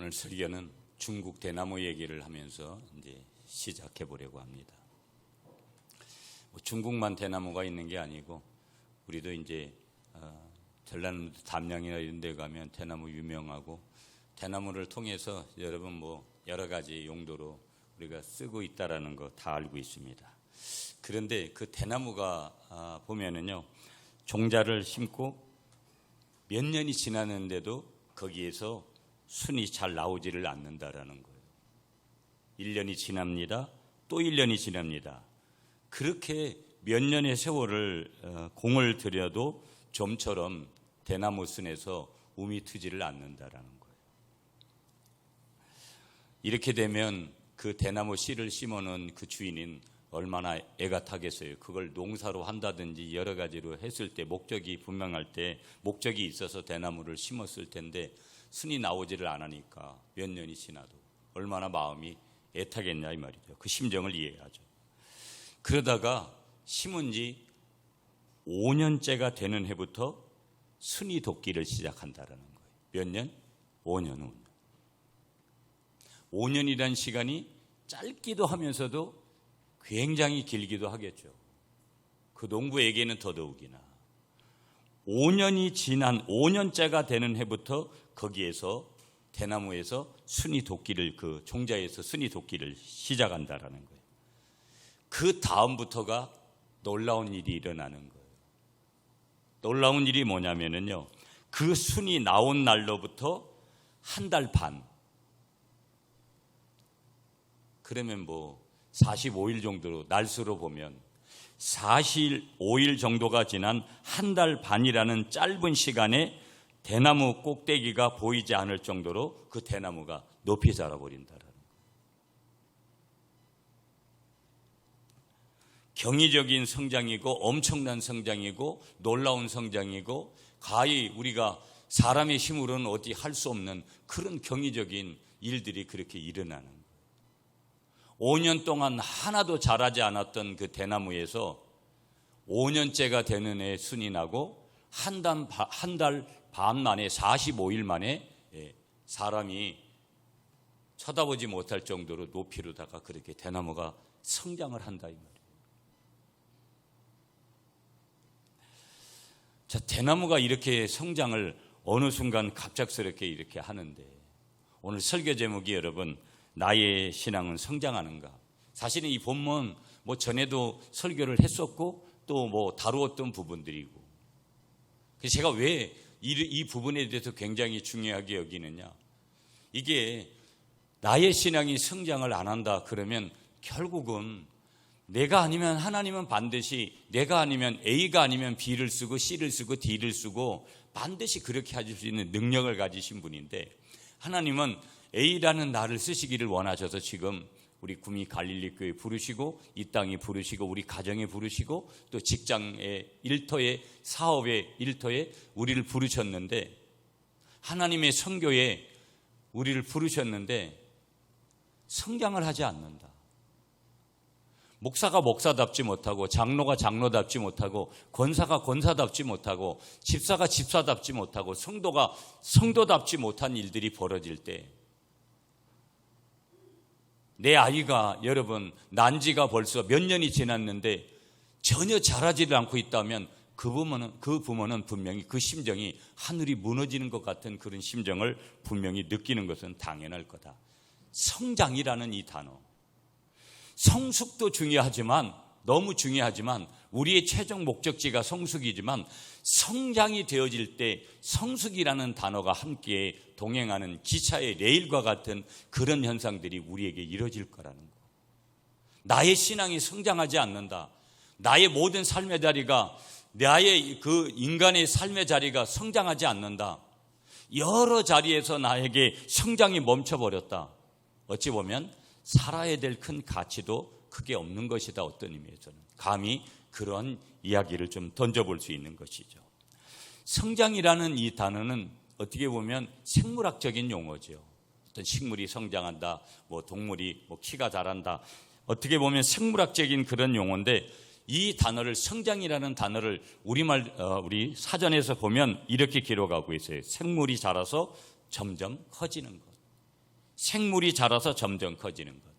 오늘 설교는 중국 대나무 얘기를 하면서 이제 시작해 보려고 합니다. 중국만 대나무가 있는 게 아니고 우리도 이제 전라남도 담양이나 이런 데 가면 대나무 유명하고 대나무를 통해서 여러분 여러 가지 용도로 우리가 쓰고 있다라는 거 다 알고 있습니다. 그런데 그 대나무가 보면은요, 종자를 심고 몇 년이 지났는데도 거기에서 순이 잘 나오지를 않는다라는 거예요. 1년이 지납니다. 또 1년이 지납니다. 그렇게 몇 년의 세월을 공을 들여도 좀처럼 대나무 순에서 움이 트지를 않는다라는 거예요. 이렇게 되면 그 대나무 씨를 심어놓은 그 주인인 얼마나 애가 타겠어요. 그걸 농사로 한다든지 여러 가지로 했을 때 목적이 분명할 때 목적이 있어서 대나무를 심었을 텐데 순이 나오지를 않으니까 몇 년이 지나도 얼마나 마음이 애타겠냐 이 말이죠. 그 심정을 이해하죠. 그러다가 심은 지 5년째가 되는 해부터 순이 돋기를 시작한다라는 거예요. 몇 년? 5년. 5년이란 시간이 짧기도 하면서도 굉장히 길기도 하겠죠. 그 농부에게는 더더욱이나 5년이 지난 5년째가 되는 해부터 거기에서 대나무에서 순이 돋기를 그 종자에서 순이 돋기를 시작한다라는 거예요. 그 다음부터가 놀라운 일이 일어나는 거예요. 놀라운 일이 뭐냐면요, 그 순이 나온 날로부터 한 달 반, 그러면 45일 정도로 날수로 보면 45일 정도가 지난 한 달 반이라는 짧은 시간에 대나무 꼭대기가 보이지 않을 정도로 그 대나무가 높이 자라버린다라는 거예요. 경이적인 성장이고 엄청난 성장이고 놀라운 성장이고 가히 우리가 사람의 힘으로는 어디 할 수 없는 그런 경이적인 일들이 그렇게 일어나는 거예요. 5년 동안 하나도 자라지 않았던 그 대나무에서 5년째가 되는 해 순이 나고 한 달 반 만에 45일 만에 사람이 쳐다보지 못할 정도로 높이로다가 그렇게 대나무가 성장을 한다 이 말이에요. 자, 대나무가 이렇게 성장을 어느 순간 갑작스럽게 이렇게 하는데 오늘 설교 제목이 여러분 나의 신앙은 성장하는가? 사실은 이 본문 전에도 설교를 했었고 또 다루었던 부분들이고, 그래서 제가 왜 이 부분에 대해서 굉장히 중요하게 여기느냐, 이게 나의 신앙이 성장을 안 한다 그러면 결국은 내가 아니면 하나님은 반드시 내가 아니면 A가 아니면 B를 쓰고 C를 쓰고 D를 쓰고 반드시 그렇게 하실 수 있는 능력을 가지신 분인데 하나님은 A라는 나를 쓰시기를 원하셔서 지금 우리 구미 갈릴리 교회 부르시고 이 땅에 부르시고 우리 가정에 부르시고 또 직장의 일터에 사업의 일터에 우리를 부르셨는데 하나님의 선교에 우리를 부르셨는데 성장을 하지 않는다. 목사가 목사답지 못하고 장로가 장로답지 못하고 권사가 권사답지 못하고 집사가 집사답지 못하고 성도가 성도답지 못한 일들이 벌어질 때 내 아이가 여러분 난 지가 벌써 몇 년이 지났는데 전혀 자라지를 않고 있다면 그 부모는 분명히 그 심정이 하늘이 무너지는 것 같은 그런 심정을 분명히 느끼는 것은 당연할 거다. 성장이라는 이 단어, 성숙도 중요하지만 너무 중요하지만 우리의 최종 목적지가 성숙이지만 성장이 되어질 때 성숙이라는 단어가 함께 동행하는 기차의 레일과 같은 그런 현상들이 우리에게 이루어질 거라는 거. 나의 신앙이 성장하지 않는다. 나의 모든 삶의 자리가 나의 그 인간의 삶의 자리가 성장하지 않는다. 여러 자리에서 나에게 성장이 멈춰버렸다. 어찌 보면 살아야 될 큰 가치도 크게 없는 것이다. 어떤 의미에서는 감히 그런 이야기를 좀 던져볼 수 있는 것이죠. 성장이라는 이 단어는 어떻게 보면 생물학적인 용어죠. 어떤 식물이 성장한다, 동물이 키가 자란다. 어떻게 보면 생물학적인 그런 용어인데 이 단어를 성장이라는 단어를 우리 사전에서 보면 이렇게 기록하고 있어요. 생물이 자라서 점점 커지는 것. 생물이 자라서 점점 커지는 것.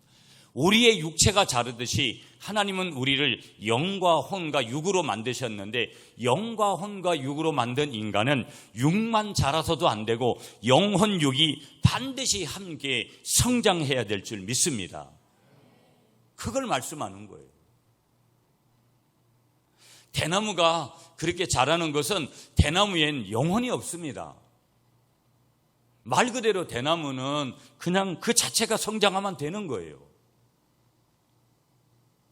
우리의 육체가 자르듯이 하나님은 우리를 영과 혼과 육으로 만드셨는데, 영과 혼과 육으로 만든 인간은 육만 자라서도 안 되고 영혼 육이 반드시 함께 성장해야 될 줄 믿습니다. 그걸 말씀하는 거예요. 대나무가 그렇게 자라는 것은 대나무엔 영혼이 없습니다. 말 그대로 대나무는 그냥 그 자체가 성장하면 되는 거예요.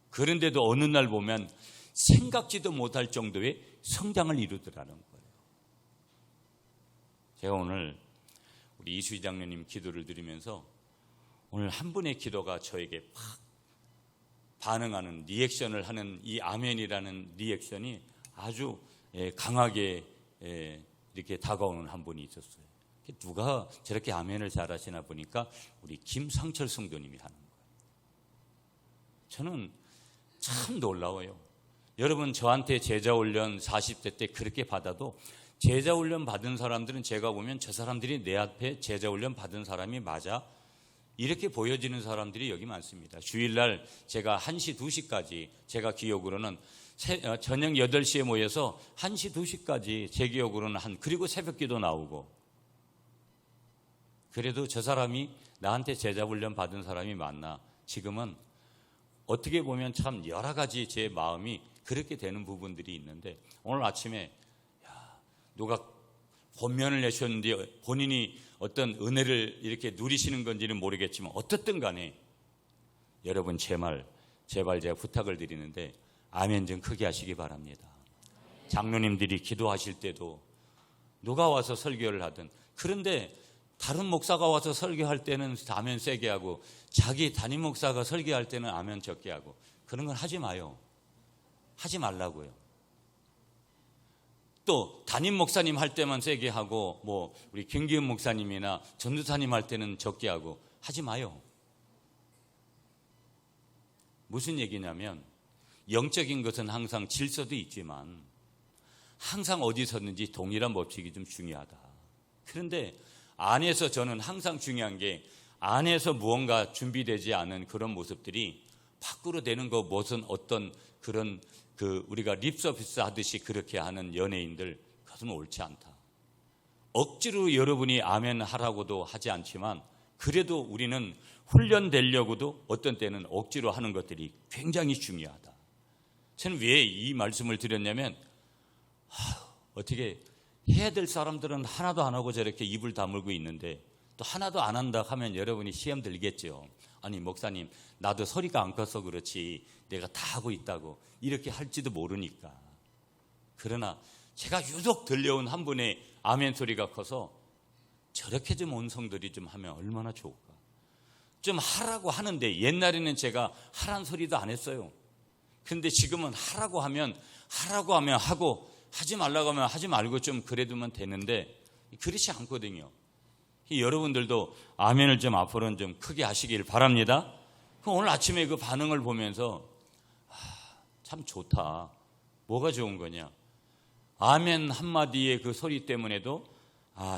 그런데도 어느 날 보면 생각지도 못할 정도의 성장을 이루더라는 거예요. 제가 오늘 우리 이수희 장로님 기도를 드리면서 오늘 한 분의 기도가 저에게 팍 반응하는, 리액션을 하는 이 아멘이라는 리액션이 아주 강하게 이렇게 다가오는 한 분이 있었어요. 누가 저렇게 아멘을 잘하시나 보니까 우리 김상철 성도님이 하는 거예요. 저는 참 놀라워요. 여러분, 저한테 제자훈련 40대 때 그렇게 받아도 제자훈련 받은 사람들은 제가 보면 저 사람들이 내 앞에 제자훈련 받은 사람이 맞아? 이렇게 보여지는 사람들이 여기 많습니다. 주일날 제가 1시, 2시까지, 제가 기억으로는 저녁 8시에 모여서 1시, 2시까지 제 기억으로는 그리고 새벽기도 나오고, 그래도 저 사람이 나한테 제자훈련 받은 사람이 맞나? 지금은 어떻게 보면 참 여러 가지 제 마음이 그렇게 되는 부분들이 있는데, 오늘 아침에 누가 권면을 내셨는데 본인이 어떤 은혜를 이렇게 누리시는 건지는 모르겠지만 어떻든 간에 여러분 제발 제가 부탁을 드리는데 아멘 좀 크게 하시기 바랍니다. 장로님들이 기도하실 때도 누가 와서 설교를 하든, 그런데 다른 목사가 와서 설교할 때는 아멘 세게 하고 자기 담임 목사가 설교할 때는 아멘 적게 하고, 그런 건 하지 마요. 하지 말라고요. 또 담임 목사님 할 때만 세게 하고 뭐 우리 김기훈 목사님이나 전도사님 할 때는 적게 하고 하지 마요. 무슨 얘기냐면, 영적인 것은 항상 질서도 있지만 항상 어디 섰는지 동일한 법칙이 좀 중요하다. 그런데 안에서 저는 항상 중요한 게, 안에서 무언가 준비되지 않은 그런 모습들이 밖으로 되는 거, 무슨 어떤 그런 우리가 립서비스 하듯이 그렇게 하는 연예인들, 그것은 옳지 않다. 억지로 여러분이 아멘 하라고도 하지 않지만 그래도 우리는 훈련되려고도 어떤 때는 억지로 하는 것들이 굉장히 중요하다. 저는 왜 이 말씀을 드렸냐면, 어떻게 해야 될 사람들은 하나도 안 하고 저렇게 입을 다물고 있는데 또 하나도 안 한다 하면 여러분이 시험 들겠죠. 아니 목사님, 나도 소리가 안 커서 그렇지 내가 다 하고 있다고 이렇게 할지도 모르니까. 그러나 제가 유독 들려온 한 분의 아멘 소리가 커서 저렇게 좀 온 성들이 좀 하면 얼마나 좋을까. 좀 하라고 하는데, 옛날에는 제가 하란 소리도 안 했어요. 그런데 지금은 하라고 하면 하고, 하지 말라고 하면 하지 말고 좀 그래두면 되는데 그렇지 않거든요. 여러분들도 아멘을 좀 앞으로는 좀 크게 하시길 바랍니다. 오늘 아침에 그 반응을 보면서 참 좋다. 뭐가 좋은 거냐? 아멘 한마디의 그 소리 때문에도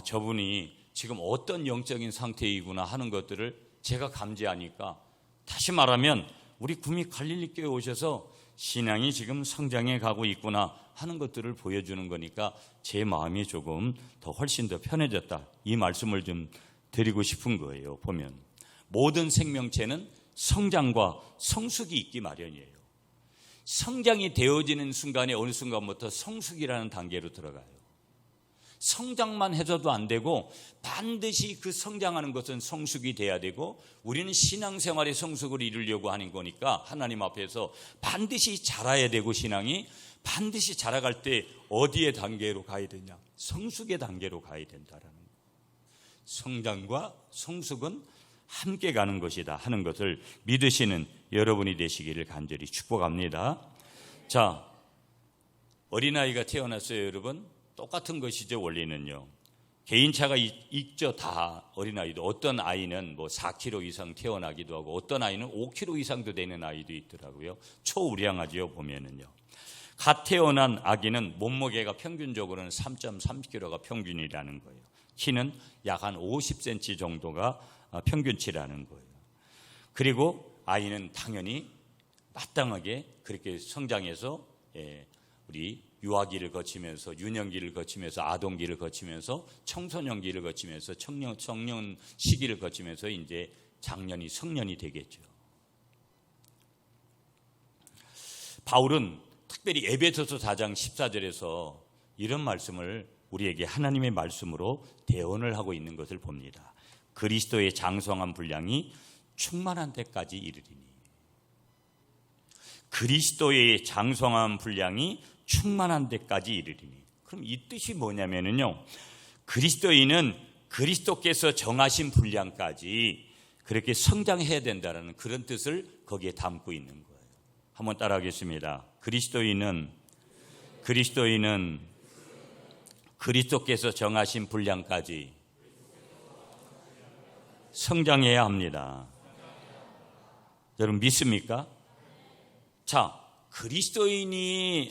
저분이 지금 어떤 영적인 상태이구나 하는 것들을 제가 감지하니까, 다시 말하면 우리 구미 갈릴리교회 오셔서 신앙이 지금 성장해 가고 있구나 하는 것들을 보여주는 거니까 제 마음이 조금 더 훨씬 더 편해졌다. 이 말씀을 좀 드리고 싶은 거예요. 보면 모든 생명체는 성장과 성숙이 있기 마련이에요. 성장이 되어지는 순간에 어느 순간부터 성숙이라는 단계로 들어가요. 성장만 해서도 안 되고 반드시 그 성장하는 것은 성숙이 돼야 되고, 우리는 신앙생활의 성숙을 이루려고 하는 거니까 하나님 앞에서 반드시 자라야 되고, 신앙이 반드시 자라갈 때 어디의 단계로 가야 되냐? 성숙의 단계로 가야 된다라는 거예요. 성장과 성숙은 함께 가는 것이다 하는 것을 믿으시는 여러분이 되시기를 간절히 축복합니다. 자, 어린아이가 태어났어요. 여러분, 똑같은 것이죠. 원리는요, 개인차가 있죠. 다 어린아이도. 어떤 아이는 뭐 4kg 이상 태어나기도 하고 어떤 아이는 5kg 이상도 되는 아이도 있더라고요. 초우량하지요. 보면은요, 갓 태어난 아기는 몸무게가 평균적으로는 3.3kg가 평균이라는 거예요. 키는 약 한 50cm 정도가 평균치라는 거예요. 그리고 아이는 당연히 마땅하게 그렇게 성장해서 우리 유아기를 거치면서 유년기를 거치면서 아동기를 거치면서 청소년기를 거치면서 청년 시기를 거치면서 이제 장년이 성년이 되겠죠. 바울은 특별히 에베소서 4장 14절에서 이런 말씀을 우리에게 하나님의 말씀으로 대언을 하고 있는 것을 봅니다. 그리스도의 장성한 분량이 충만한 데까지 이르리니. 그리스도의 장성한 분량이 충만한 데까지 이르리니. 그럼 이 뜻이 뭐냐면요, 그리스도인은 그리스도께서 정하신 분량까지 그렇게 성장해야 된다는 그런 뜻을 거기에 담고 있는 거예요. 한번 따라하겠습니다. 그리스도인은 그리스도께서 정하신 분량까지 성장해야 합니다. 여러분 믿습니까? 자, 그리스도인은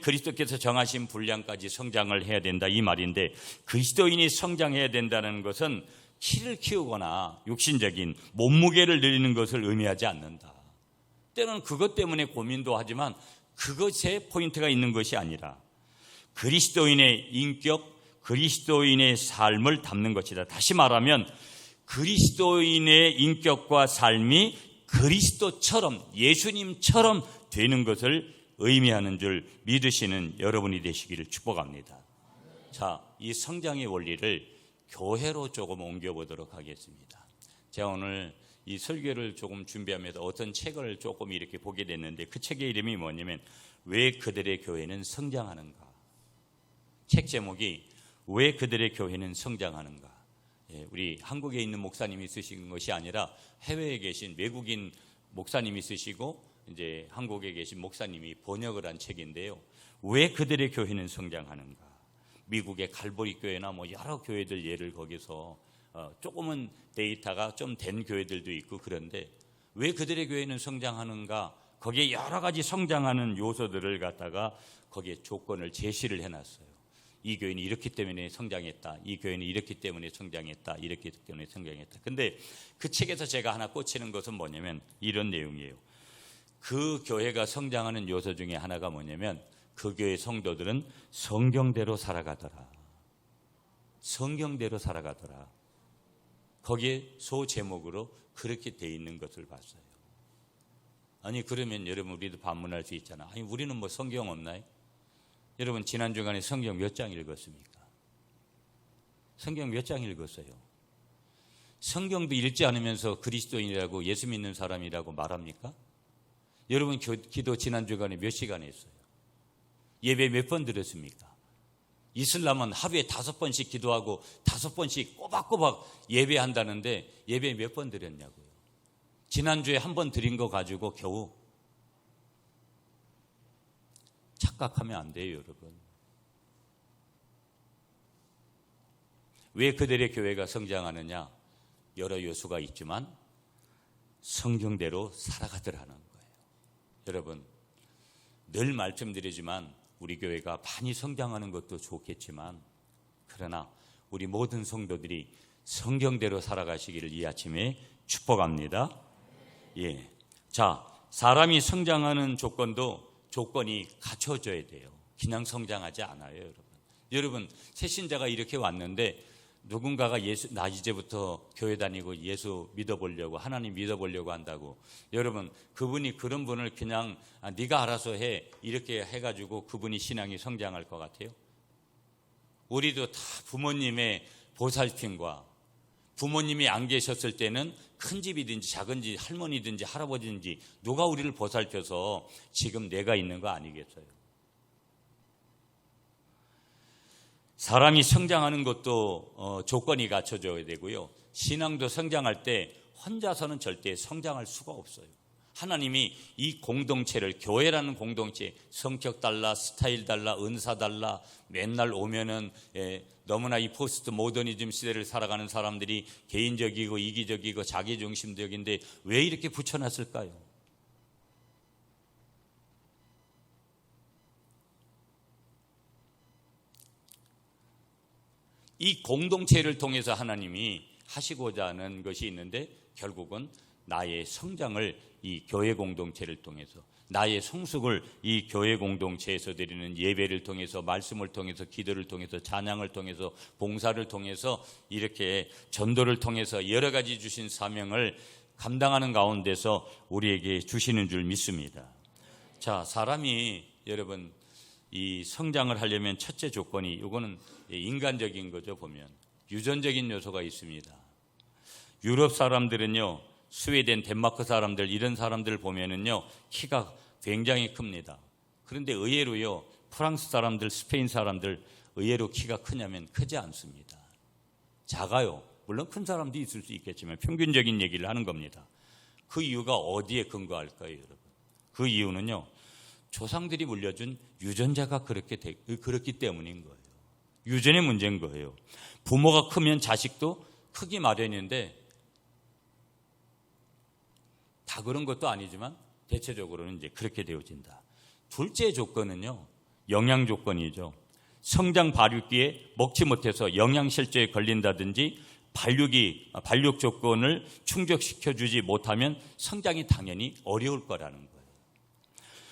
그리스도께서 정하신 분량까지 성장을 해야 된다 이 말인데, 그리스도인이 성장해야 된다는 것은 키를 키우거나 육신적인 몸무게를 늘리는 것을 의미하지 않는다. 때로는 그것 때문에 고민도 하지만 그것에 포인트가 있는 것이 아니라 그리스도인의 인격, 그리스도인의 삶을 담는 것이다. 다시 말하면 그리스도인의 인격과 삶이 그리스도처럼, 예수님처럼 되는 것을 의미하는 줄 믿으시는 여러분이 되시기를 축복합니다. 자, 이 성장의 원리를 교회로 조금 옮겨보도록 하겠습니다. 제가 오늘 이 설교를 조금 준비하면서 어떤 책을 조금 이렇게 보게 됐는데, 그 책의 이름이 뭐냐면 왜 그들의 교회는 성장하는가. 책 제목이 왜 그들의 교회는 성장하는가. 우리 한국에 있는 목사님이 쓰신 것이 아니라 해외에 계신 외국인 목사님이 쓰시고 이제 한국에 계신 목사님이 번역을 한 책인데요. 왜 그들의 교회는 성장하는가. 미국의 갈보리 교회나 뭐 여러 교회들 예를 거기서 조금은 데이터가 좀 된 교회들도 있고, 그런데 왜 그들의 교회는 성장하는가, 거기에 여러 가지 성장하는 요소들을 갖다가 거기에 조건을 제시를 해놨어요. 이 교회는 이렇기 때문에 성장했다, 이 교회는 이렇기 때문에 성장했다, 이렇기 때문에 성장했다. 근데 그 책에서 제가 하나 꽂히는 것은 뭐냐면 이런 내용이에요. 그 교회가 성장하는 요소 중에 하나가 뭐냐면 그 교회 성도들은 성경대로 살아가더라. 성경대로 살아가더라. 거기에 소제목으로 그렇게 돼 있는 것을 봤어요. 아니 그러면 여러분 우리도 반문할 수 있잖아. 아니 우리는 뭐 성경 없나요? 여러분 지난 주간에 성경 몇 장 읽었습니까? 성경 몇 장 읽었어요? 성경도 읽지 않으면서 그리스도인이라고 예수 믿는 사람이라고 말합니까? 여러분 기도 지난 주간에 몇 시간 했어요? 예배 몇 번 드렸습니까? 이슬람은 하루에 5번씩 기도하고 5번씩 꼬박꼬박 예배한다는데 예배 몇 번 드렸냐고요? 지난주에 한 번 드린 거 가지고 겨우 착각하면 안 돼요, 여러분. 왜 그들의 교회가 성장하느냐? 여러 요소가 있지만 성경대로 살아가더라는 거예요. 여러분, 늘 말씀드리지만 우리 교회가 많이 성장하는 것도 좋겠지만, 그러나 우리 모든 성도들이 성경대로 살아가시기를 이 아침에 축복합니다. 예. 자, 사람이 성장하는 조건이 갖춰져야 돼요. 그냥 성장하지 않아요, 여러분. 여러분, 새신자가 이렇게 왔는데 누군가가 나 이제부터 교회 다니고 예수 믿어보려고, 하나님 믿어보려고 한다고. 여러분, 그분이 그런 분을 그냥 네가 알아서 해 이렇게 해가지고 그분이 신앙이 성장할 것 같아요? 우리도 다 부모님의 보살핌과 부모님이 안 계셨을 때는 큰 집이든지 작은 집, 할머니든지 할아버지든지 누가 우리를 보살펴서 지금 내가 있는 거 아니겠어요? 사람이 성장하는 것도 조건이 갖춰져야 되고요. 신앙도 성장할 때 혼자서는 절대 성장할 수가 없어요. 하나님이 이 공동체를, 교회라는 공동체, 성격 달라, 스타일 달라, 은사 달라, 맨날 오면은 너무나 이 포스트 모더니즘 시대를 살아가는 사람들이 개인적이고 이기적이고 자기중심적인데 왜 이렇게 붙여놨을까요? 이 공동체를 통해서 하나님이 하시고자 하는 것이 있는데 결국은 나의 성장을 이 교회 공동체를 통해서, 나의 성숙을 이 교회 공동체에서 드리는 예배를 통해서, 말씀을 통해서, 기도를 통해서, 찬양을 통해서, 봉사를 통해서, 이렇게 전도를 통해서 여러 가지 주신 사명을 감당하는 가운데서 우리에게 주시는 줄 믿습니다. 자, 사람이 여러분 이 성장을 하려면 첫째 조건이, 이거는 인간적인 거죠. 보면 유전적인 요소가 있습니다. 유럽 사람들은요, 스웨덴, 덴마크 사람들, 이런 사람들 보면은요 키가 굉장히 큽니다. 그런데 의외로요 프랑스 사람들, 스페인 사람들 의외로 키가 크냐면 크지 않습니다. 작아요. 물론 큰 사람도 있을 수 있겠지만 평균적인 얘기를 하는 겁니다. 그 이유가 어디에 근거할까요, 여러분? 그 이유는요, 조상들이 물려준 유전자가 그렇기 때문인 거예요. 유전의 문제인 거예요. 부모가 크면 자식도 크기 마련인데, 다 그런 것도 아니지만 대체적으로는 이제 그렇게 되어진다. 둘째 조건은요, 영양 조건이죠. 성장 발육기에 먹지 못해서 영양실조에 걸린다든지 발육 조건을 충족시켜주지 못하면 성장이 당연히 어려울 거라는 거예요.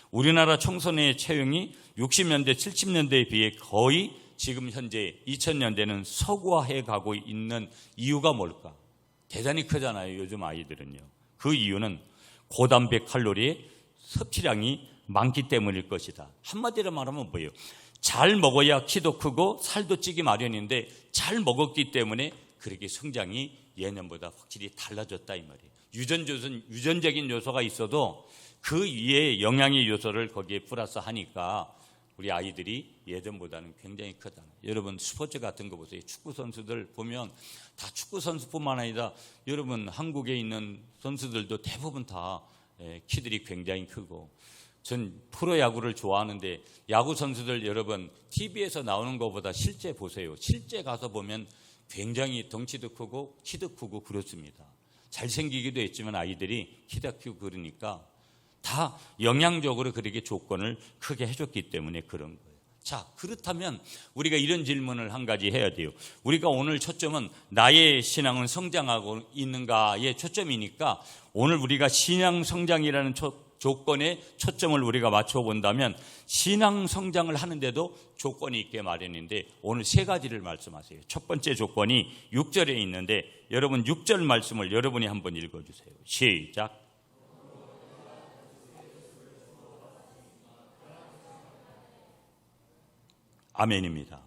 우리나라 청소년의 체형이 60년대, 70년대에 비해 거의 지금 현재 2000년대는 서구화해 가고 있는 이유가 뭘까? 대단히 크잖아요, 요즘 아이들은요. 그 이유는 고단백 칼로리의 섭취량이 많기 때문일 것이다. 한마디로 말하면 뭐예요? 잘 먹어야 키도 크고 살도 찌기 마련인데 잘 먹었기 때문에 그렇게 성장이 예년보다 확실히 달라졌다 이 말이에요. 유전적인 요소가 있어도 그 위에 영양의 요소를 거기에 플러스 하니까 우리 아이들이 예전보다는 굉장히 크다. 여러분 스포츠 같은 거 보세요. 축구 선수들 보면 다 축구 선수뿐만 아니라 여러분 한국에 있는 선수들도 대부분 다 키들이 굉장히 크고, 전 프로야구를 좋아하는데 야구 선수들 여러분 TV에서 나오는 것보다 실제 보세요. 실제 가서 보면 굉장히 덩치도 크고 키도 크고 그렇습니다. 잘생기기도 했지만 아이들이 키도 크고 그러니까 다 영양적으로 그렇게 조건을 크게 해줬기 때문에 그런 거예요. 자, 그렇다면 우리가 이런 질문을 한 가지 해야 돼요. 우리가 오늘 초점은 나의 신앙은 성장하고 있는가에 초점이니까 오늘 우리가 신앙 성장이라는 조건에 초점을 우리가 맞춰본다면 신앙 성장을 하는데도 조건이 있게 마련인데 오늘 세 가지를 말씀하세요. 첫 번째 조건이 6절에 있는데 여러분 6절 말씀을 여러분이 한번 읽어주세요. 시작. 아멘입니다.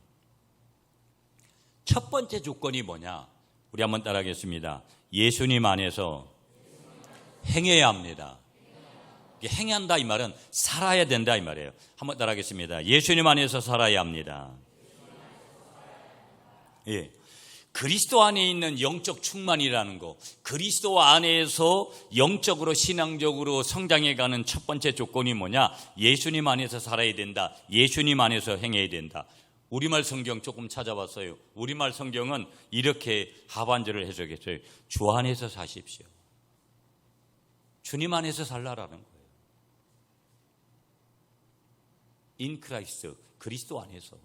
첫 번째 조건이 뭐냐? 우리 한번 따라하겠습니다. 예수님 안에서 행해야 합니다. 행한다 이 말은 살아야 된다 이 말이에요. 한번 따라하겠습니다. 예수님 안에서 살아야 합니다. 예. 그리스도 안에 있는 영적 충만이라는 거, 그리스도 안에서 영적으로 신앙적으로 성장해가는 첫 번째 조건이 뭐냐? 예수님 안에서 살아야 된다. 예수님 안에서 행해야 된다. 우리말 성경 조금 찾아봤어요. 우리말 성경은 이렇게 하반절을 해석했어요. 주 안에서 사십시오. 주님 안에서 살라라는 거예요. In Christ, 그리스도 안에서.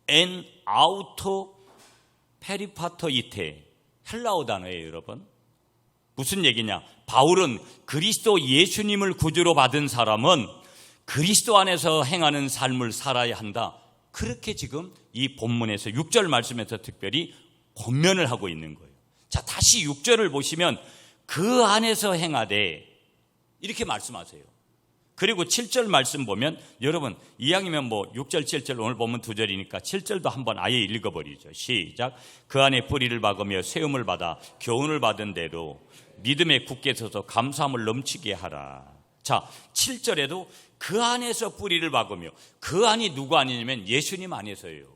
En auto peripa토이테, 헬라어 단어예요, 여러분. 무슨 얘기냐? 바울은 그리스도 예수님을 구주로 받은 사람은 그리스도 안에서 행하는 삶을 살아야 한다. 그렇게 지금 이 본문에서 6절 말씀에서 특별히 권면을 하고 있는 거예요. 자, 다시 6절을 보시면 그 안에서 행하되 이렇게 말씀하세요. 그리고 7절 말씀 보면 여러분 이왕이면 6절 7절 오늘 보면 2절이니까 7절도 한번 아예 읽어버리죠. 시작. 그 안에 뿌리를 박으며 세움을 받아 교훈을 받은 대로 믿음에 굳게 서서 감사함을 넘치게 하라. 자, 7절에도 그 안에서 뿌리를 박으며, 그 안이 누구 안이냐면 예수님 안에서예요.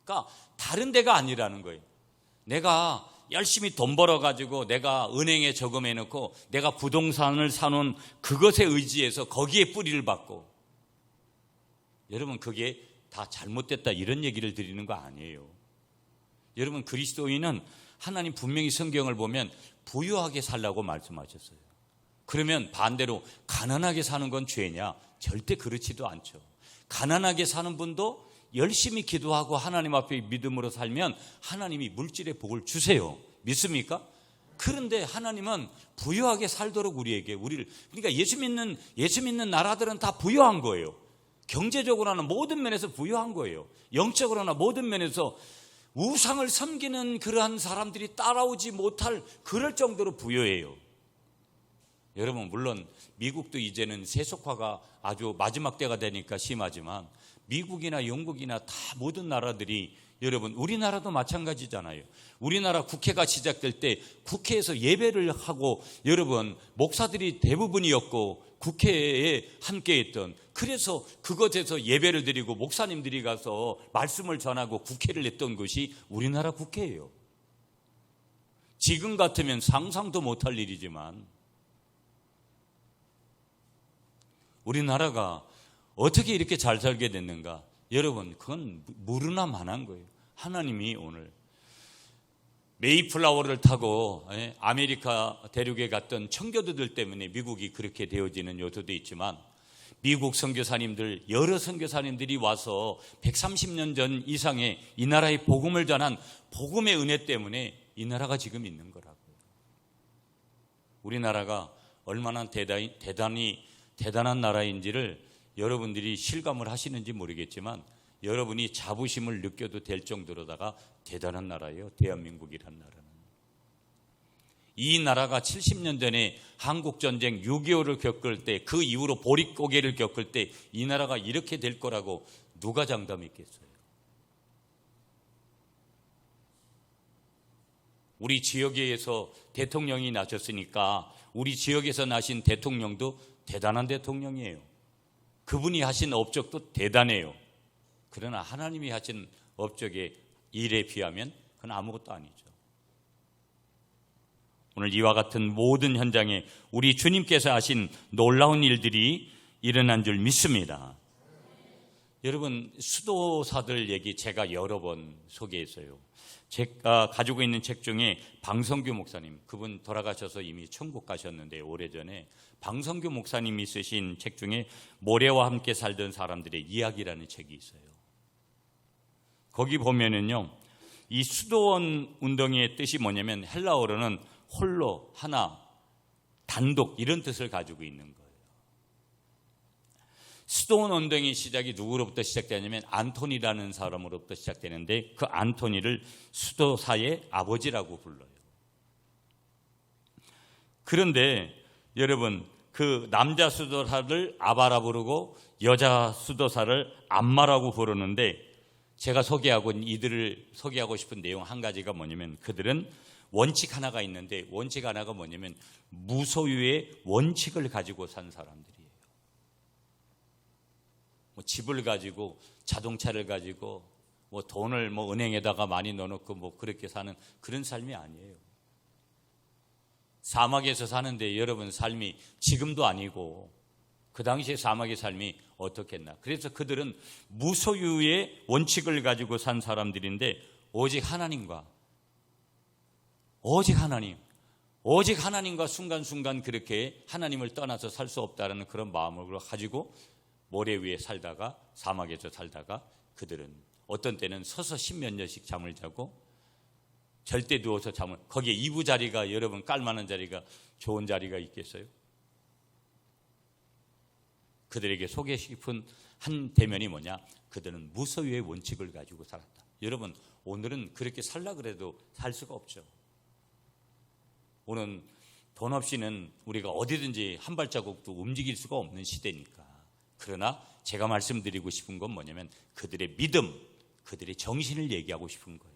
그러니까 다른 데가 아니라는 거예요. 내가 열심히 돈 벌어가지고 내가 은행에 저금해놓고 내가 부동산을 사놓은 그것에 의지해서 거기에 뿌리를 박고, 여러분 그게 다 잘못됐다 이런 얘기를 드리는 거 아니에요. 여러분 그리스도인은 하나님 분명히 성경을 보면 부유하게 살라고 말씀하셨어요. 그러면 반대로 가난하게 사는 건 죄냐? 절대 그렇지도 않죠. 가난하게 사는 분도 열심히 기도하고 하나님 앞에 믿음으로 살면 하나님이 물질의 복을 주세요. 믿습니까? 그런데 하나님은 부유하게 살도록 우리를 그러니까 예수 믿는 나라들은 다 부유한 거예요. 경제적으로나 모든 면에서 부유한 거예요. 영적으로나 모든 면에서 우상을 섬기는 그러한 사람들이 따라오지 못할 그럴 정도로 부유해요. 여러분, 물론 미국도 이제는 세속화가 아주 마지막 때가 되니까 심하지만 미국이나 영국이나 다 모든 나라들이, 여러분 우리나라도 마찬가지잖아요. 우리나라 국회가 시작될 때 국회에서 예배를 하고, 여러분 목사들이 대부분이었고 국회에 함께했던, 그래서 그것에서 예배를 드리고 목사님들이 가서 말씀을 전하고 국회를 했던 것이 우리나라 국회예요. 지금 같으면 상상도 못할 일이지만 우리나라가 어떻게 이렇게 잘 살게 됐는가? 여러분, 그건 무르나 만한 거예요. 하나님이 오늘 메이플라워를 타고 아메리카 대륙에 갔던 청교도들 때문에 미국이 그렇게 되어지는 요소도 있지만, 미국 선교사님들, 여러 선교사님들이 와서 130년 전 이상의 이 나라의 복음을 전한 복음의 은혜 때문에 이 나라가 지금 있는 거라고요. 우리나라가 얼마나 대단한 나라인지를 여러분들이 실감을 하시는지 모르겠지만, 여러분이 자부심을 느껴도 될 정도로다가 대단한 나라예요. 대한민국이란 나라는. 이 나라가 70년 전에 한국전쟁 6.25를 겪을 때, 그 이후로 보릿고개를 겪을 때 이 나라가 이렇게 될 거라고 누가 장담했겠어요? 우리 지역에서 대통령이 나셨으니까 우리 지역에서 나신 대통령도 대단한 대통령이에요. 그분이 하신 업적도 대단해요. 그러나 하나님이 하신 업적의 일에 비하면 그건 아무것도 아니죠. 오늘 이와 같은 모든 현장에 우리 주님께서 하신 놀라운 일들이 일어난 줄 믿습니다. 여러분, 수도사들 얘기 제가 여러 번 소개했어요. 제가 가지고 있는 책 중에 방성규 목사님, 그분 돌아가셔서 이미 천국 가셨는데 오래전에 방성규 목사님이 쓰신 책 중에 모래와 함께 살던 사람들의 이야기라는 책이 있어요. 거기 보면은요, 이 수도원 운동의 뜻이 뭐냐면 헬라어로는 홀로, 하나, 단독 이런 뜻을 가지고 있는 거예요. 수도원 운동의 시작이 누구로부터 시작되냐면 안토니라는 사람으로부터 시작되는데, 그 안토니를 수도사의 아버지라고 불러요. 그런데 여러분, 그 남자 수도사를 아바라 부르고 여자 수도사를 암마라고 부르는데, 제가 이들을 소개하고 싶은 내용 한 가지가 뭐냐면, 그들은 원칙 하나가 있는데, 원칙 하나가 뭐냐면 무소유의 원칙을 가지고 산 사람들이에요. 뭐 집을 가지고, 자동차를 가지고, 뭐 돈을 뭐 은행에다가 많이 넣어놓고 뭐 그렇게 사는 그런 삶이 아니에요. 사막에서 사는데 여러분, 삶이 지금도 아니고 그 당시에 사막의 삶이 어떻겠나. 그래서 그들은 무소유의 원칙을 가지고 산 사람들인데, 오직 하나님과 순간순간 그렇게 하나님을 떠나서 살 수 없다는 그런 마음을 가지고 모래 위에 살다가, 사막에서 살다가, 그들은 어떤 때는 서서 10몇 년씩 잠을 자고, 절대 누워서 거기에 이부자리가, 여러분 깔만한 자리가, 좋은 자리가 있겠어요? 그들에게 소개하고 싶은 한 대면이 뭐냐? 그들은 무소유의 원칙을 가지고 살았다. 여러분, 오늘은 그렇게 살라 그래도 살 수가 없죠. 오늘 돈 없이는 우리가 어디든지 한 발자국도 움직일 수가 없는 시대니까. 그러나 제가 말씀드리고 싶은 건 뭐냐면, 그들의 믿음, 그들의 정신을 얘기하고 싶은 거예요.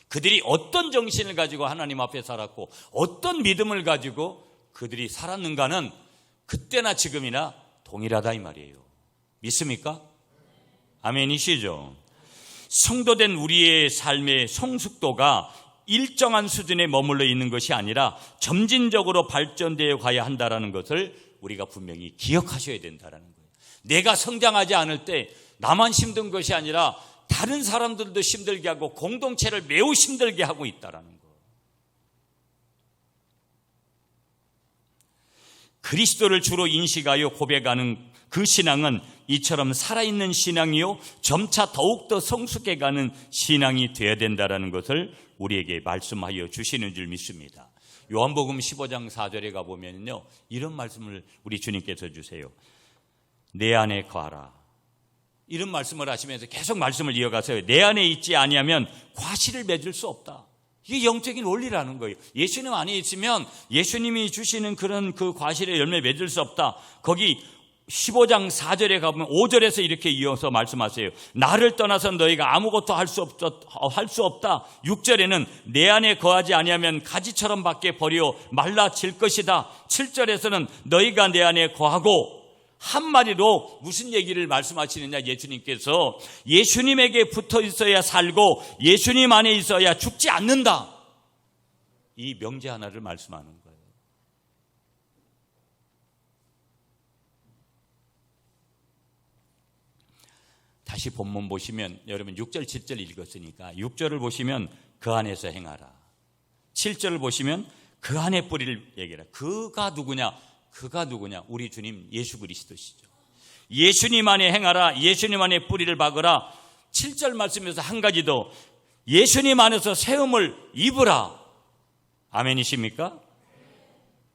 그들이 어떤 정신을 가지고 하나님 앞에 살았고 어떤 믿음을 가지고 그들이 살았는가는 그때나 지금이나 동일하다 이 말이에요. 믿습니까? 아멘이시죠? 성도된 우리의 삶의 성숙도가 일정한 수준에 머물러 있는 것이 아니라 점진적으로 발전되어 가야 한다는 것을 우리가 분명히 기억하셔야 된다는 거예요. 내가 성장하지 않을 때 나만 힘든 것이 아니라 다른 사람들도 힘들게 하고 공동체를 매우 힘들게 하고 있다는 거. 그리스도를 주로 인식하여 고백하는 그 신앙은 이처럼 살아있는 신앙이요 점차 더욱더 성숙해가는 신앙이 되어야 된다는 것을 우리에게 말씀하여 주시는 줄 믿습니다. 요한복음 15장 4절에 가보면요 이런 말씀을 우리 주님께서 주세요. 내 안에 거하라. 이런 말씀을 하시면서 계속 말씀을 이어가서요. 내 안에 있지 아니하면 과실을 맺을 수 없다. 이게 영적인 원리라는 거예요. 예수님 안에 있으면 예수님이 주시는 그런 그 과실의 열매 맺을 수 없다. 거기 15장 4절에 가보면 5절에서 이렇게 이어서 말씀하세요. 나를 떠나서 너희가 아무것도 할 수 없다. 6절에는 내 안에 거하지 아니하면 가지처럼 밖에 버려 말라질 것이다. 7절에서는 너희가 내 안에 거하고, 한마디로 무슨 얘기를 말씀하시느냐, 예수님께서 예수님에게 붙어 있어야 살고 예수님 안에 있어야 죽지 않는다. 이 명제 하나를 말씀하는 거예요. 다시 본문 보시면 여러분 6절 7절 읽었으니까 6절을 보시면 그 안에서 행하라. 7절을 보시면 그 안에 뿌리를 얘기해라. 그가 누구냐? 그가 누구냐? 우리 주님 예수 그리스도시죠. 예수님 안에 행하라. 예수님 안에 뿌리를 박으라. 7절 말씀에서 한 가지 더, 예수님 안에서 세움을 입으라. 아멘이십니까?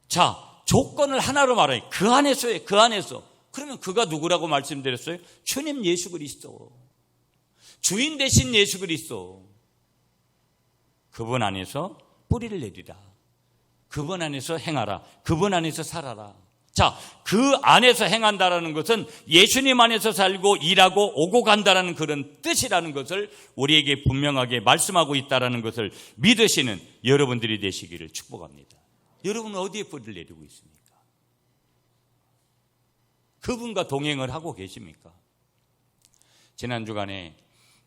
자, 조건을 하나로 말해요. 그 안에서요. 그 안에서. 그러면 그가 누구라고 말씀드렸어요? 주님 예수 그리스도, 주인 되신 예수 그리스도. 그분 안에서 뿌리를 내리라. 그분 안에서 행하라. 그분 안에서 살아라. 자, 그 안에서 행한다라는 것은 예수님 안에서 살고 일하고 오고 간다라는 그런 뜻이라는 것을 우리에게 분명하게 말씀하고 있다라는 것을 믿으시는 여러분들이 되시기를 축복합니다. 여러분은 어디에 뿌리를 내리고 있습니까? 그분과 동행을 하고 계십니까? 지난 주간에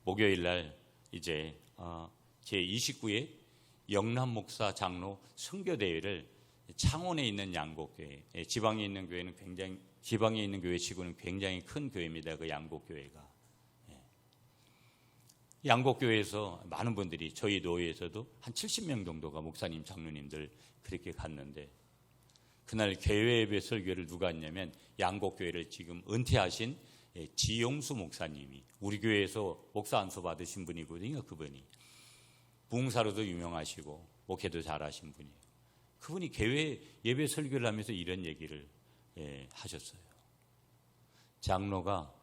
목요일 날 이제 제29회 영남 목사 장로 선교대회를 창원에 있는 양곡교회, 지방에 있는 교회는 지방에 있는 교회치고는 굉장히 큰 교회입니다. 그 양곡교회가. 양곡교회에서 많은 분들이, 저희 노회에서도 한 70명 정도가 목사님, 장로님들 그렇게 갔는데, 그날 개회 예배 설교를 누가 했냐면 양곡교회를 지금 은퇴하신 지용수 목사님이, 우리 교회에서 목사 안수 받으신 분이거든요. 그분이 부흥사로도 유명하시고 목회도 잘하신 분이에요. 그분이 개회 예배 설교를 하면서 이런 얘기를 하셨어요. 장로가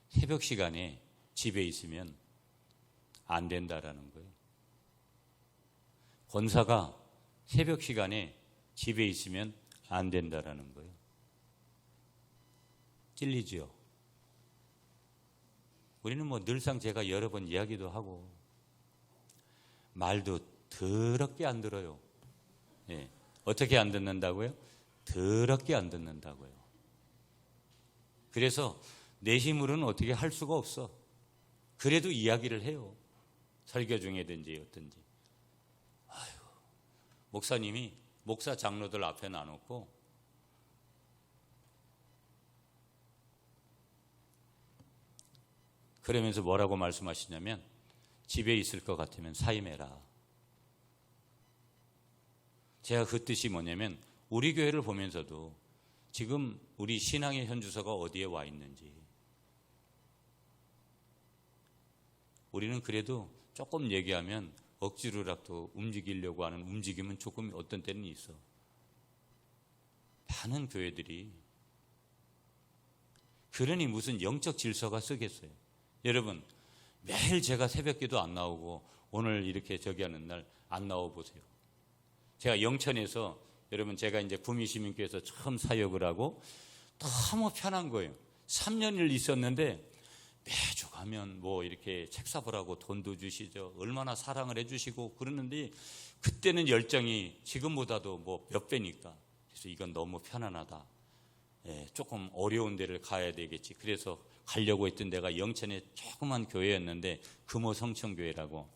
새벽 시간에 집에 있으면 안 된다라는 거예요. 권사가 새벽 시간에 집에 있으면 안 된다라는 거예요. 찔리지요? 우리는 뭐 늘상 제가 여러 번 이야기도 하고 말도 더럽게 안 들어요. 예. 어떻게 안 듣는다고요? 더럽게 안 듣는다고요. 그래서 내 힘으로는 어떻게 할 수가 없어. 그래도 이야기를 해요. 설교 중에든지 어떤지. 아유, 목사님이 목사 장로들 앞에 놔놓고 그러면서 뭐라고 말씀하시냐면, 집에 있을 것 같으면 사임해라. 제가 그 뜻이 뭐냐면, 우리 교회를 보면서도 지금 우리 신앙의 현주소가 어디에 와 있는지, 우리는 그래도 조금 얘기하면 억지로라도 움직이려고 하는 움직임은 조금 어떤 때는 있어. 많은 교회들이. 그러니 무슨 영적 질서가 쓰겠어요. 여러분, 매일 제가 새벽기도 안 나오고 오늘 이렇게 저기 하는 날 안 나와 보세요. 제가 영천에서, 여러분 제가 이제 구미시민교회에서 처음 사역을 하고 너무 편한 거예요. 3년을 있었는데 매주 가면 뭐 이렇게 책 사보라고 돈도 주시죠. 얼마나 사랑을 해주시고 그러는데, 그때는 열정이 지금보다도 뭐 몇 배니까. 그래서 이건 너무 편안하다. 조금 어려운 데를 가야 되겠지. 그래서 가려고 했던 데가 영천의 조그만 교회였는데 금호 성천교회라고.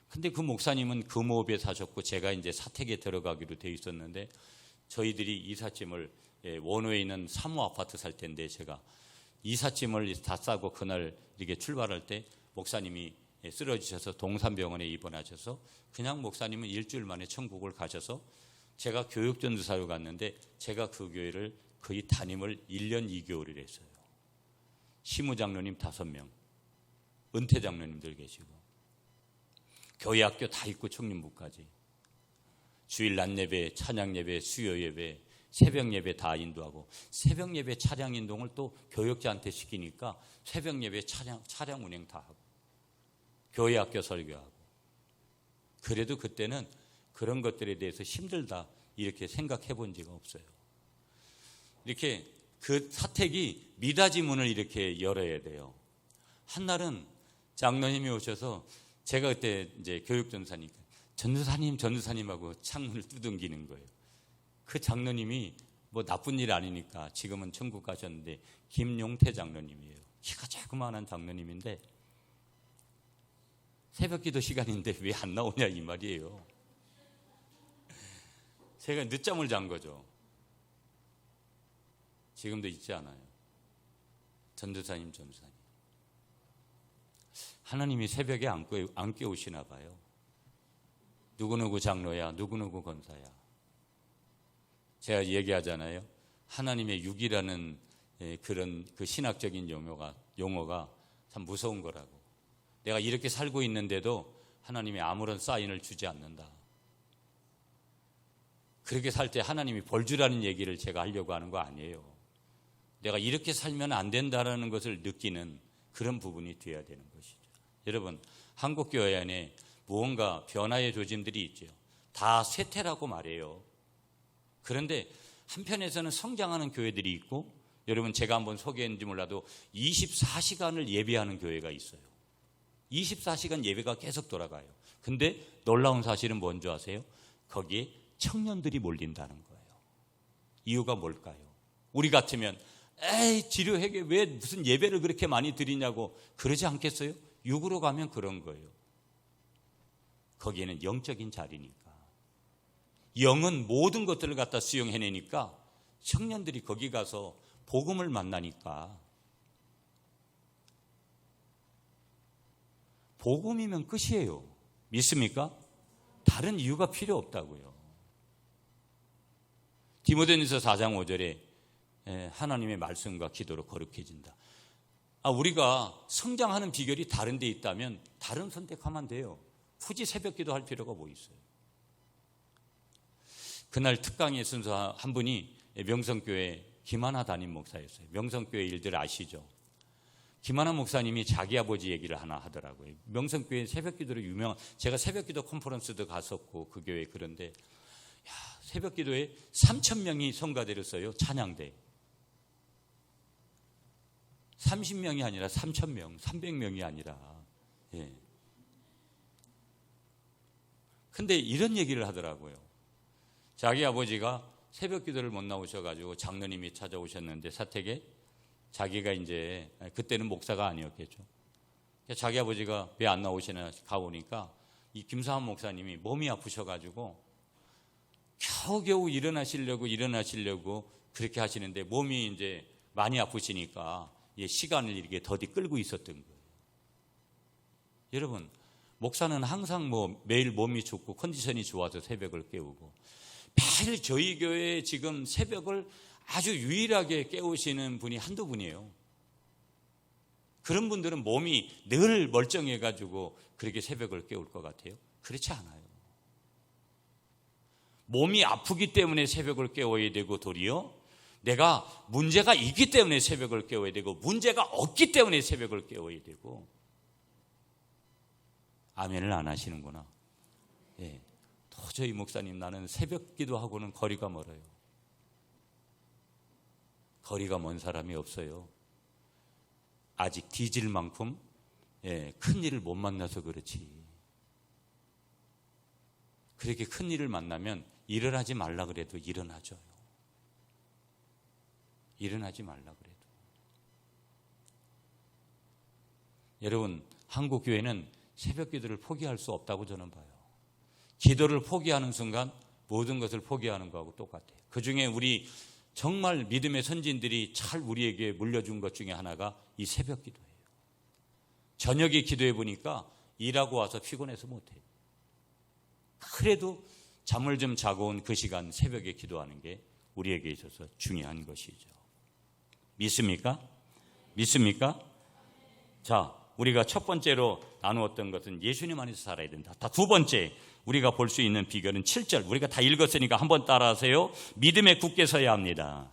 근데 그 목사님은 금호읍에 사셨고 제가 이제 사택에 들어가기로 돼 있었는데, 저희들이 이삿짐을 원호에 있는 사무 아파트 살 텐데 제가 이삿짐을 다 싸고 그날 이렇게 출발할 때 목사님이 쓰러지셔서 동산병원에 입원하셔서, 그냥 목사님은 일주일 만에 천국을 가셔서 제가 교육전도사로 갔는데 제가 그 교회를 거의 담임을 1년 2개월을 했어요. 시무장로님 5명, 은퇴장로님들 계시고 교회 학교 다 있고 청년부까지 주일 낮 예배, 찬양 예배, 수요 예배, 새벽 예배 다 인도하고 새벽 예배 차량 인동을 또 교역자한테 시키니까 새벽 예배 차량 운행 다 하고 교회 학교 설교하고 그래도 그때는 그런 것들에 대해서 힘들다 이렇게 생각해 본 적이 없어요. 이렇게 그 사택이 미닫이 문을 이렇게 열어야 돼요. 한날은 장로님이 오셔서 제가 그때 이제 교육전사니까 전도사님하고 창문을 두둥기는 거예요. 그 장로님이 뭐 나쁜 일 아니니까 지금은 천국 가셨는데 김용태 장로님이에요. 키가 조그마한 장로님인데 새벽기도 시간인데 왜 안 나오냐 이 말이에요. 제가 늦잠을 잔 거죠. 지금도 있지 않아요. 전도사님. 하나님이 새벽에 안 깨우시나 봐요. 누구누구 장로야, 누구누구 권사야. 제가 얘기하잖아요. 하나님의 육이라는 그런 그 신학적인 용어가 참 무서운 거라고. 내가 이렇게 살고 있는데도 하나님이 아무런 사인을 주지 않는다. 그렇게 살 때 하나님이 벌 주라는 얘기를 제가 하려고 하는 거 아니에요. 내가 이렇게 살면 안 된다는 것을 느끼는 그런 부분이 되어야 되는 것이죠. 여러분, 한국교회 안에 무언가 변화의 조짐들이 있죠. 다 쇠퇴라고 말해요. 그런데 한편에서는 성장하는 교회들이 있고, 여러분 제가 한번 소개했는지 몰라도 24시간을 예배하는 교회가 있어요. 24시간 예배가 계속 돌아가요. 근데 놀라운 사실은 뭔지 아세요? 거기에 청년들이 몰린다는 거예요. 이유가 뭘까요? 우리 같으면 지류회계 왜 무슨 예배를 그렇게 많이 드리냐고 그러지 않겠어요? 육으로 가면 그런 거예요. 거기에는 영적인 자리니까. 영은 모든 것들을 갖다 수용해내니까 청년들이 거기 가서 복음을 만나니까 복음이면 끝이에요. 믿습니까? 다른 이유가 필요 없다고요. 디모데전서 4장 5절에 하나님의 말씀과 기도로 거룩해진다. 우리가 성장하는 비결이 다른 데 있다면 다른 선택하면 돼요. 굳이 새벽 기도할 필요가 뭐 있어요. 그날 특강의 순서 한 분이 명성교회 김하나 담임 목사였어요. 명성교회 일들 아시죠? 김하나 목사님이 자기 아버지 얘기를 하나 하더라고요. 명성교회 새벽기도로 유명한, 제가 새벽기도 컨퍼런스도 갔었고 그 교회. 그런데 새벽기도에 3,000명이 성가대를 써요. 찬양대 30명이 아니라 3,000명, 300명이 아니라. 근데 이런 얘기를 하더라고요. 자기 아버지가 새벽기도를 못 나오셔가지고 장로님이 찾아오셨는데 사택에, 자기가 이제 그때는 목사가 아니었겠죠. 자기 아버지가 왜 안 나오시나 가보니까 이 김사한 목사님이 몸이 아프셔가지고 겨우겨우 일어나시려고 그렇게 하시는데 몸이 이제 많이 아프시니까 시간을 이렇게 더디 끌고 있었던 거예요. 여러분, 목사는 항상 매일 몸이 좋고 컨디션이 좋아서 새벽을 깨우고, 매일 저희 교회에 지금 새벽을 아주 유일하게 깨우시는 분이 한두 분이에요. 그런 분들은 몸이 늘 멀쩡해가지고 그렇게 새벽을 깨울 것 같아요? 그렇지 않아요. 몸이 아프기 때문에 새벽을 깨워야 되고, 도리어 내가 문제가 있기 때문에 새벽을 깨워야 되고, 문제가 없기 때문에 새벽을 깨워야 되고. 아멘을 안 하시는구나. 도저히 목사님, 나는 새벽 기도하고는 거리가 멀어요. 거리가 먼 사람이 없어요. 아직 뒤질 만큼 큰 일을 못 만나서 그렇지. 그렇게 큰 일을 만나면 일어나지 말라 그래도 일어나줘요. 일어나지 말라 그래도. 여러분, 한국 교회는 새벽 기도를 포기할 수 없다고 저는 봐요. 기도를 포기하는 순간 모든 것을 포기하는 거하고 똑같아요. 그중에 우리 정말 믿음의 선진들이 잘 우리에게 물려준 것 중에 하나가 이 새벽 기도예요. 저녁에 기도해 보니까 일하고 와서 피곤해서 못해요. 그래도 잠을 좀 자고 온 그 시간 새벽에 기도하는 게 우리에게 있어서 중요한 것이죠. 믿습니까? 믿습니까? 자, 우리가 첫 번째로 나누었던 것은 예수님 안에서 살아야 된다. 두 번째 우리가 볼 수 있는 비결은 7절. 우리가 다 읽었으니까 한번 따라하세요. 믿음에 굳게 서야 합니다.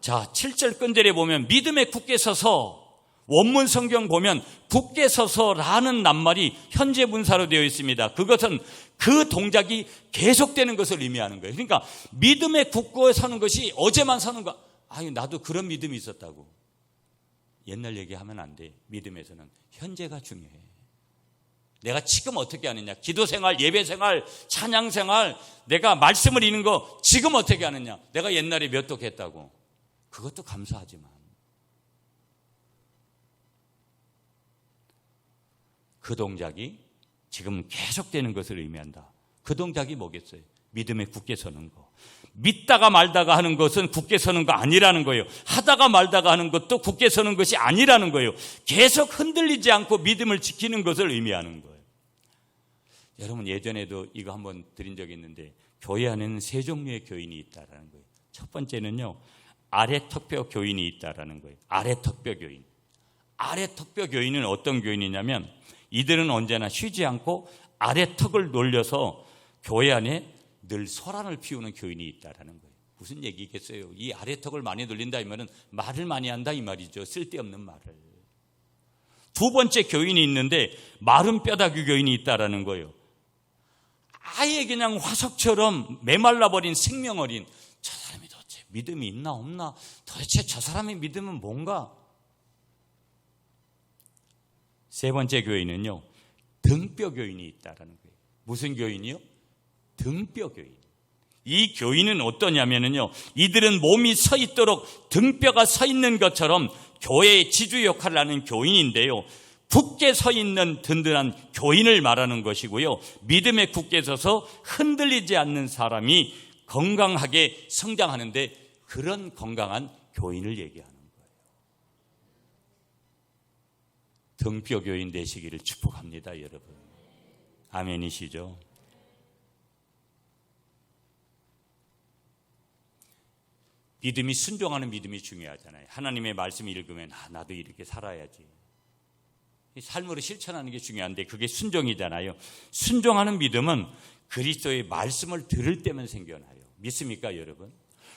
자, 7절 끈절에 보면 믿음에 굳게 서서, 원문 성경 보면 굳게 서서라는 낱말이 현재 분사로 되어 있습니다. 그것은 그 동작이 계속되는 것을 의미하는 거예요. 그러니까 믿음에 굳게 서는 것이 어제만 서는 거, 아유 나도 그런 믿음이 있었다고 옛날 얘기하면 안 돼. 믿음에서는 현재가 중요해. 내가 지금 어떻게 하느냐, 기도생활, 예배생활, 찬양생활, 내가 말씀을 읽는 거 지금 어떻게 하느냐, 내가 옛날에 몇 독 했다고, 그것도 감사하지만 그 동작이 지금 계속되는 것을 의미한다. 그 동작이 뭐겠어요? 믿음에 굳게 서는 거. 믿다가 말다가 하는 것은 굳게 서는 거 아니라는 거예요. 하다가 말다가 하는 것도 굳게 서는 것이 아니라는 거예요. 계속 흔들리지 않고 믿음을 지키는 것을 의미하는 거예요. 여러분, 예전에도 이거 한번 드린 적이 있는데, 교회 안에는 세 종류의 교인이 있다라는 거예요. 첫 번째는요, 아래턱뼈 교인이 있다라는 거예요. 아래턱뼈 교인. 아래턱뼈 교인은 어떤 교인이냐면, 이들은 언제나 쉬지 않고 아래턱을 놀려서 교회 안에 늘 소란을 피우는 교인이 있다라는 거예요. 무슨 얘기겠어요? 이 아래턱을 많이 놀린다 이 말은 말을 많이 한다 이 말이죠. 쓸데없는 말을. 두 번째 교인이 있는데 마른 뼈다귀 교인이 있다라는 거예요. 아예 그냥 화석처럼 메말라버린 생명 어린, 저 사람이 도대체 믿음이 있나 없나, 도대체 저 사람의 믿음은 뭔가. 세 번째 교인은요, 등뼈 교인이 있다라는 거예요. 무슨 교인이요? 등뼈 교인. 이 교인은 어떠냐면요, 이들은 몸이 서 있도록 등뼈가 서 있는 것처럼 교회의 지주 역할을 하는 교인인데요, 굳게 서 있는 든든한 교인을 말하는 것이고요, 믿음에 굳게 서서 흔들리지 않는 사람이 건강하게 성장하는데 그런 건강한 교인을 얘기하는 거예요. 등뼈 교인 되시기를 축복합니다, 여러분. 아멘이시죠? 믿음이, 순종하는 믿음이 중요하잖아요. 하나님의 말씀을 읽으면 나도 이렇게 살아야지. 삶으로 실천하는 게 중요한데 그게 순종이잖아요. 순종하는 믿음은 그리스도의 말씀을 들을 때만 생겨나요. 믿습니까, 여러분?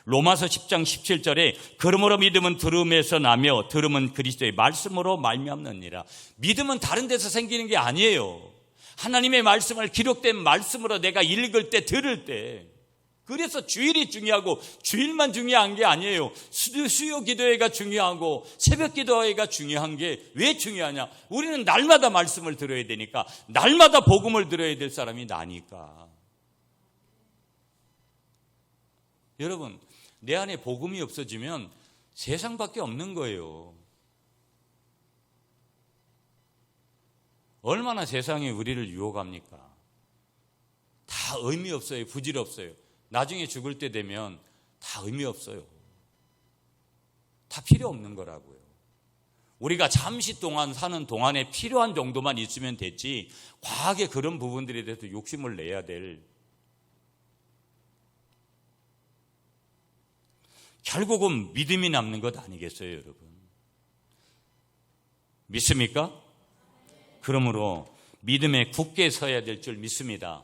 로마서 10장 17절에 그러므로 믿음은 들음에서 나며 들음은 그리스도의 말씀으로 말미암느니라. 믿음은 다른 데서 생기는 게 아니에요. 하나님의 말씀을, 기록된 말씀으로 내가 읽을 때, 들을 때. 그래서 주일이 중요하고 주일만 중요한 게 아니에요. 수요 기도회가 중요하고 새벽 기도회가 중요한 게 왜 중요하냐? 우리는 날마다 말씀을 들어야 되니까, 날마다 복음을 들어야 될 사람이 나니까. 여러분, 내 안에 복음이 없어지면 세상밖에 없는 거예요. 얼마나 세상이 우리를 유혹합니까? 다 의미 없어요. 부질없어요. 나중에 죽을 때 되면 다 의미 없어요. 다 필요 없는 거라고요. 우리가 잠시 동안 사는 동안에 필요한 정도만 있으면 됐지, 과하게 그런 부분들에 대해서 욕심을 내야 될. 결국은 믿음이 남는 것 아니겠어요, 여러분? 믿습니까? 그러므로 믿음에 굳게 서야 될 줄 믿습니다.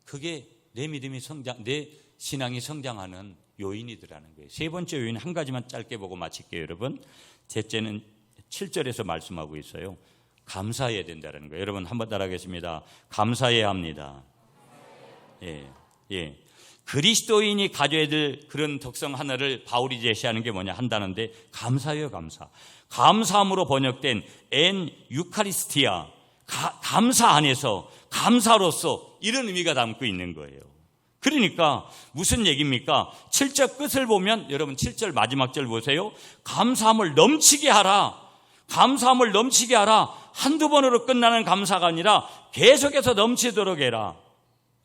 그게 내 믿음이 내 신앙이 성장하는 요인이더라는 거예요. 세 번째 요인 한 가지만 짧게 보고 마칠게요, 여러분. 셋째는 7절에서 말씀하고 있어요. 감사해야 된다는 거예요. 여러분 한번 따라하겠습니다. 감사해야 합니다. 예. 그리스도인이 가져야 될 그런 특성 하나를 바울이 제시하는 게 뭐냐 한다는데, 감사예요, 감사. 감사함으로 번역된 엔 유카리스티아, 감사 안에서, 감사로서, 이런 의미가 담고 있는 거예요. 그러니까 무슨 얘기입니까? 7절 끝을 보면, 여러분 7절 마지막 절 보세요. 감사함을 넘치게 하라. 감사함을 넘치게 하라. 한두 번으로 끝나는 감사가 아니라 계속해서 넘치도록 해라.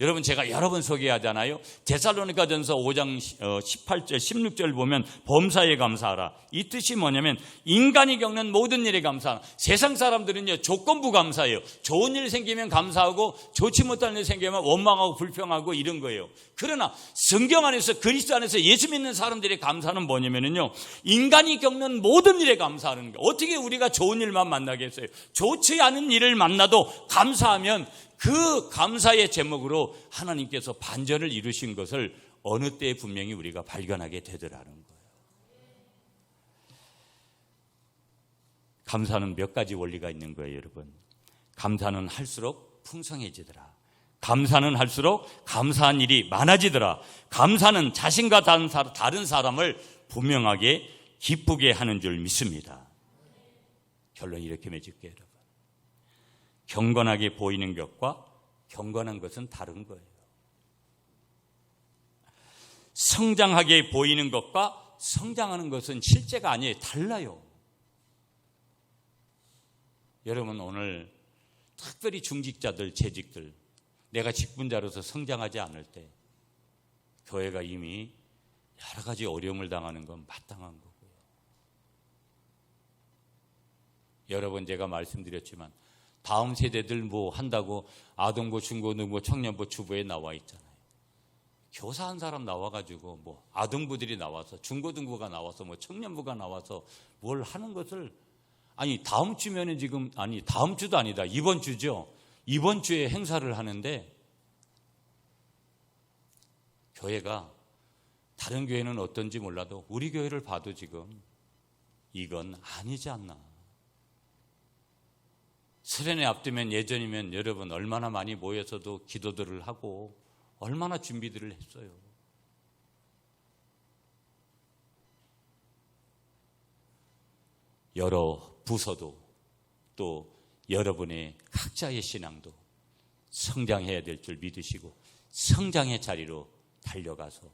여러분 제가 여러 번 소개하잖아요. 데살로니가전서 5장 18절 16절 보면 범사에 감사하라. 이 뜻이 뭐냐면 인간이 겪는 모든 일에 감사하라. 세상 사람들은요 조건부 감사해요. 좋은 일 생기면 감사하고 좋지 못한 일 생기면 원망하고 불평하고 이런 거예요. 그러나 성경 안에서 그리스도 안에서 예수 믿는 사람들의 감사는 뭐냐면요 인간이 겪는 모든 일에 감사하는 거예요. 어떻게 우리가 좋은 일만 만나겠어요? 좋지 않은 일을 만나도 감사하면 그 감사의 제목으로 하나님께서 반전을 이루신 것을 어느 때 분명히 우리가 발견하게 되더라는 거예요. 감사는 몇 가지 원리가 있는 거예요, 여러분. 감사는 할수록 풍성해지더라. 감사는 할수록 감사한 일이 많아지더라. 감사는 자신과 다른 사람을 분명하게 기쁘게 하는 줄 믿습니다. 결론이 이렇게 맺을게요, 여러분. 경건하게 보이는 것과 경건한 것은 다른 거예요. 성장하게 보이는 것과 성장하는 것은 실제가 아니에요. 달라요. 여러분 오늘 특별히 중직자들, 재직들 내가 직분자로서 성장하지 않을 때 교회가 이미 여러 가지 어려움을 당하는 건 마땅한 거고요. 여러 번 제가 말씀드렸지만 다음 세대들 뭐 한다고 아동부, 중고등부, 청년부, 주부에 나와 있잖아요. 교사한 사람 나와가지고 뭐 아동부들이 나와서 중고등부가 나와서 뭐 청년부가 나와서 뭘 하는 것을 다음 주면은 다음 주도 아니다. 이번 주죠. 이번 주에 행사를 하는데 교회가 다른 교회는 어떤지 몰라도 우리 교회를 봐도 지금 이건 아니지 않나. 수련회 앞두면 예전이면 여러분 얼마나 많이 모여서도 기도들을 하고 얼마나 준비들을 했어요. 여러 부서도 또 여러분의 각자의 신앙도 성장해야 될 줄 믿으시고 성장의 자리로 달려가서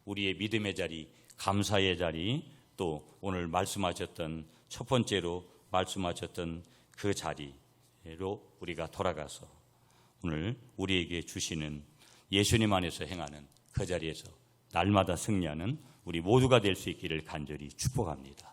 우리의 믿음의 자리, 감사의 자리, 또 오늘 말씀하셨던 첫 번째로 말씀하셨던 그 자리로 우리가 돌아가서 오늘 우리에게 주시는 예수님 안에서 행하는 그 자리에서 날마다 승리하는 우리 모두가 될 수 있기를 간절히 축복합니다.